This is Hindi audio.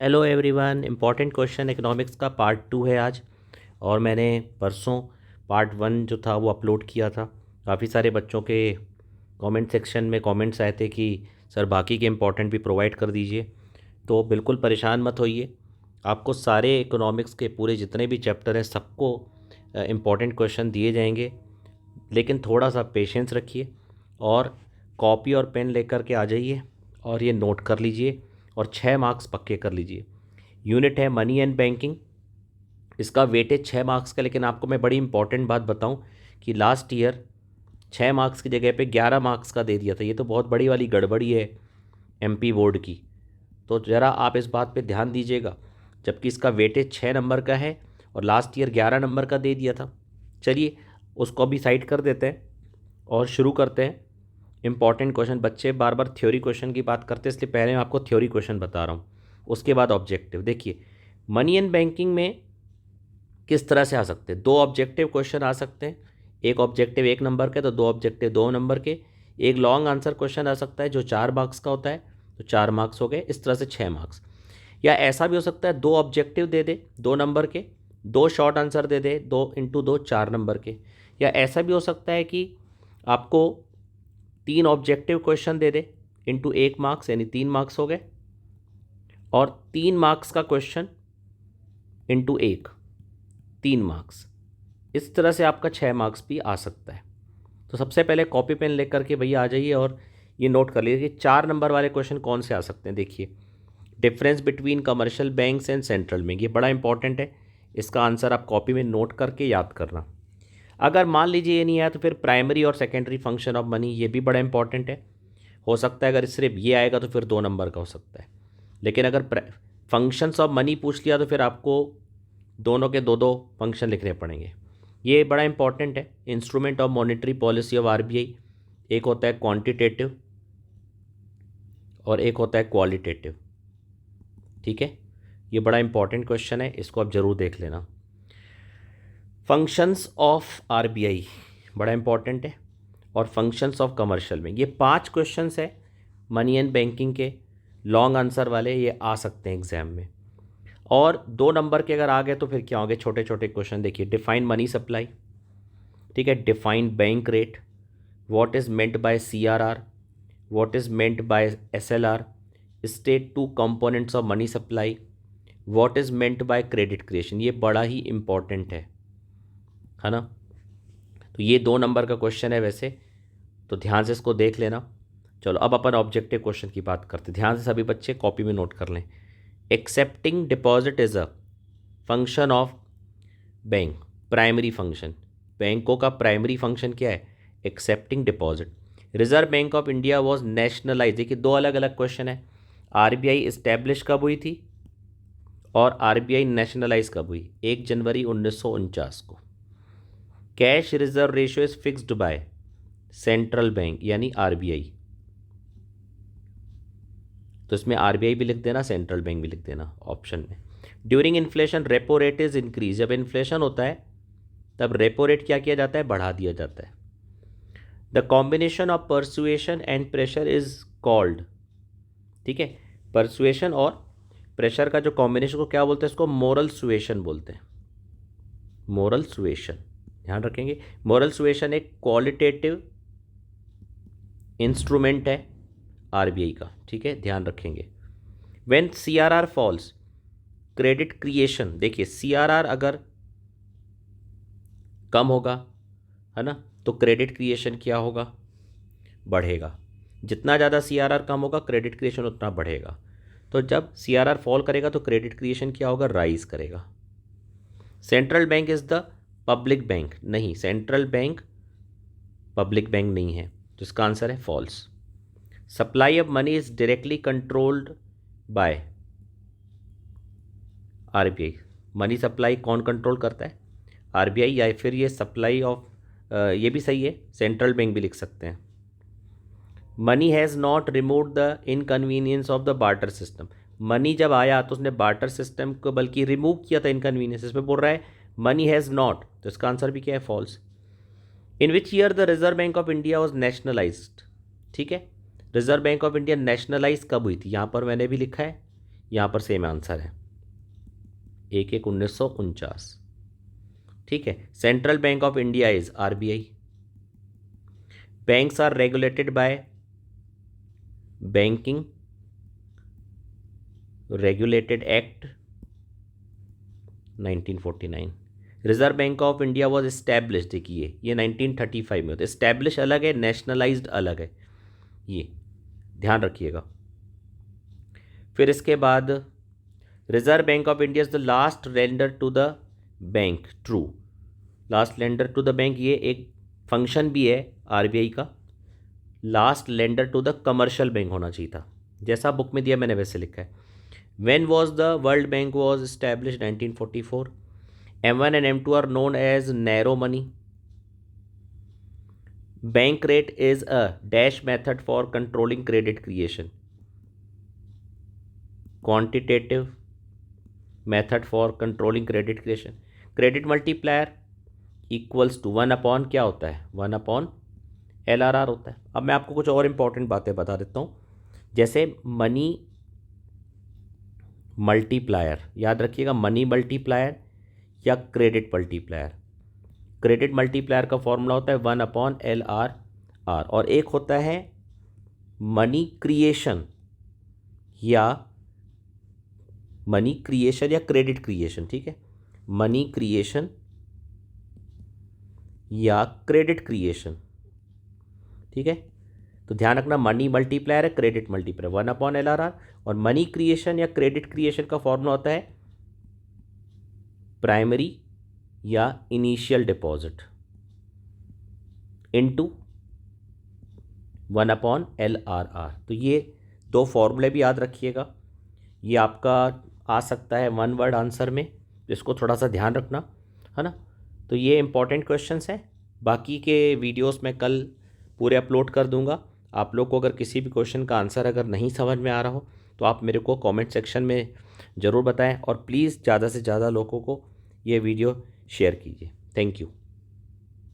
Hello everyone. Important question economics का पार्ट 2 है आज। और मैंने परसों पार्ट 1 जो था वो अपलोड किया था। काफ़ी सारे बच्चों के कमेंट सेक्शन में कमेंट्स आए थे कि सर बाकी के इम्पॉर्टेंट भी प्रोवाइड कर दीजिए। तो बिल्कुल परेशान मत होइए, आपको सारे इकोनॉमिक्स के पूरे जितने भी चैप्टर हैं सबको इम्पॉर्टेंट क्वेश्चन दिए जाएंगे। लेकिन थोड़ा सा पेशेंस रखिए और कॉपी और पेन लेकर के आ जाइए और ये नोट कर लीजिए और 6 मार्क्स पक्के कर लीजिए। यूनिट है मनी एंड बैंकिंग। इसका वेटेज 6 मार्क्स का, लेकिन आपको मैं बड़ी इंपॉर्टेंट बात बताऊं कि लास्ट ईयर 6 मार्क्स की जगह पे 11 मार्क्स का दे दिया था। ये तो बहुत बड़ी वाली गड़बड़ी है एमपी बोर्ड की। तो ज़रा आप इस बात पे ध्यान दीजिएगा, जबकि इसका वेटेज 6 नंबर का है और लास्ट ईयर 11 नंबर का दे दिया था। चलिए उसको भी साइड कर देते हैं और शुरू करते हैं। इंपॉर्टेंट क्वेश्चन, बच्चे बार बार थ्योरी क्वेश्चन की बात करते हैं, इसलिए पहले मैं आपको थ्योरी क्वेश्चन बता रहा हूँ, उसके बाद ऑब्जेक्टिव। देखिए मनी एंड बैंकिंग में किस तरह से आ सकते हैं, दो ऑब्जेक्टिव क्वेश्चन आ सकते हैं। एक ऑब्जेक्टिव 1 नंबर के तो दो ऑब्जेक्टिव 2 नंबर के। एक लॉन्ग आंसर क्वेश्चन आ सकता है जो 4 मार्क्स का होता है, तो 4 मार्क्स हो गए। इस तरह से 6 मार्क्स। या ऐसा भी हो सकता है दो ऑब्जेक्टिव दे दे 2 नंबर के, दो शॉर्ट आंसर दे दे 2 × 2 4 नंबर के। या ऐसा भी हो सकता है कि आपको 3 ऑब्जेक्टिव क्वेश्चन दे दे इंटू 1 मार्क्स, यानी 3 मार्क्स हो गए। और 3 मार्क्स का क्वेश्चन इंटू 1, 3 मार्क्स। इस तरह से आपका 6 मार्क्स भी आ सकता है। तो सबसे पहले कॉपी पेन लेकर के भैया आ जाइए और ये नोट कर लीजिए कि 4 नंबर वाले क्वेश्चन कौन से आ सकते हैं। देखिए difference between commercial banks and central bank, ये बड़ा इंपॉर्टेंट है। इसका आंसर आप कॉपी में नोट करके याद करना। अगर मान लीजिए ये नहीं आया तो फिर प्राइमरी और सेकेंडरी फंक्शन ऑफ मनी, ये भी बड़ा इंपॉर्टेंट है। हो सकता है अगर सिर्फ ये आएगा तो फिर 2 नंबर का हो सकता है। लेकिन अगर फंक्शंस ऑफ मनी पूछ लिया तो फिर आपको दोनों के दो दो फंक्शन लिखने पड़ेंगे। ये बड़ा इंपॉर्टेंट है। Instrument of monetary policy of RBI, एक होता है क्वांटिटेटिव और एक होता है क्वालिटेटिव। ठीक है, ये बड़ा इंपॉर्टेंट क्वेश्चन है, इसको आप ज़रूर देख लेना। फंक्शंस ऑफ आरबीआई बड़ा इंपॉर्टेंट है, और फंक्शंस ऑफ कमर्शियल बैंक, ये 5 क्वेश्चंस है मनी एंड बैंकिंग के लॉन्ग आंसर वाले, ये आ सकते हैं एग्जाम में। और 2 नंबर के अगर आ गए तो फिर क्या होंगे, छोटे छोटे क्वेश्चन। देखिए डिफाइन मनी सप्लाई, ठीक है, define bank rate, what is meant by CRR, what is meant by SLR, state 2 components of money supply, what is meant by credit creation. ये बड़ा ही इंपॉर्टेंट है ना। तो ये 2 नंबर का क्वेश्चन है वैसे, तो ध्यान से इसको देख लेना। चलो अब अपन ऑब्जेक्टिव क्वेश्चन की बात करते हैं। ध्यान से सभी बच्चे कॉपी में नोट कर लें। Accepting deposit is a function of bank, primary function. बैंकों का प्राइमरी फंक्शन क्या है, accepting deposit. Reserve bank of India was nationalise, देखिए दो अलग अलग क्वेश्चन है। आरबीआई इस्टेब्लिश कब हुई थी और आरबीआई नेशनलाइज कब हुई, 1 जनवरी 1949 को। Cash reserve ratio is fixed by central bank यानी आरबीआई, तो इसमें आरबीआई भी लिख देना, सेंट्रल बैंक भी लिख देना ऑप्शन में। During inflation repo rate is increase, जब इन्फ्लेशन होता है तब रेपो रेट क्या किया जाता है, बढ़ा दिया जाता है। The combination of persuasion and pressure is called, ठीक है, परसुएशन और प्रेशर का जो कॉम्बिनेशन को क्या बोलते हैं, इसको मोरल सुएशन बोलते हैं। मोरल सुएशन, ध्यान रखेंगे। मोरल सुएशन एक क्वालिटेटिव इंस्ट्रूमेंट है आरबीआई का, ठीक है, ध्यान रखेंगे। When CRR falls, credit creation, देखिए सीआरआर अगर कम होगा, है ना, तो क्रेडिट क्रिएशन क्या होगा, बढ़ेगा। जितना ज़्यादा सीआरआर कम होगा क्रेडिट क्रिएशन उतना बढ़ेगा। तो जब सीआरआर फॉल करेगा तो क्रेडिट क्रिएशन क्या होगा, राइज करेगा। Central bank is the public bank, नहीं, सेंट्रल बैंक पब्लिक बैंक नहीं है, तो इसका आंसर है false. Supply of money is directly controlled by RBI, money supply कौन कंट्रोल करता है, आरबीआई, या फिर ये सप्लाई ऑफ, ये भी सही है, सेंट्रल बैंक भी लिख सकते हैं। Money has not remove the inconvenience of the barter system, money जब आया तो उसने बार्टर सिस्टम को बल्कि रिमूव किया था इनकन्वीनियंस, इसमें बोल रहा है मनी हैज़ नॉट, तो इसका आंसर भी क्या है, false. In which year the reserve bank of India was nationalised, ठीक है, reserve bank of India nationalise कब हुई थी, यहाँ पर मैंने भी लिखा है यहाँ पर सेम आंसर है 1/1/1949। ठीक है। Central bank of India is RBI। Banks are regulated by banking regulated act 1949। Reserve bank of India was establish, देखिए ये 1935 में होता है। इस्टेब्लिश अलग है, नेशनलाइज्ड अलग है, ये ध्यान रखिएगा। फिर इसके बाद reserve bank of India is the last lender to the bank, true. Last lender to the bank ये एक फंक्शन भी है RBI का। Last lender to the commercial bank होना चाहिए था, जैसा बुक में दिया मैंने वैसे लिखा है। When was the world bank was establish 1944। M1 and M2 are known as narrow money. Bank rate is a dash method for controlling credit creation. Quantitative method for controlling credit creation. Credit multiplier equals to 1 upon क्या होता है, 1 upon LRR होता है। अब मैं आपको कुछ और इंपॉर्टेंट बातें बता देता हूँ, जैसे मनी मल्टीप्लायर, याद रखिएगा मनी मल्टीप्लायर या क्रेडिट मल्टीप्लायर। क्रेडिट मल्टीप्लायर का फॉर्मूला होता है 1/LRR, और एक होता है मनी क्रिएशन या क्रेडिट क्रिएशन। ठीक है, मनी क्रिएशन या क्रेडिट क्रिएशन। ठीक है, तो ध्यान रखना मनी मल्टीप्लायर है, क्रेडिट मल्टीप्लायर 1/LRR, और मनी क्रिएशन या क्रेडिट क्रिएशन का फॉर्मूला होता है प्राइमरी या इनिशियल डिपॉजिट इनटू 1/LRR। तो ये दो फॉर्मूले भी याद रखिएगा, ये आपका आ सकता है 1 वर्ड आंसर में, इसको थोड़ा सा ध्यान रखना, है ना। तो ये इंपॉर्टेंट क्वेश्चंस हैं, बाकी के वीडियोस मैं कल पूरे अपलोड कर दूंगा। आप लोग को अगर किसी भी क्वेश्चन का आंसर अगर नहीं समझ में आ रहा हो तो आप मेरे को कमेंट सेक्शन में ज़रूर बताएं, और प्लीज़ ज़्यादा से ज़्यादा लोगों को ये वीडियो शेयर कीजिए। Thank you.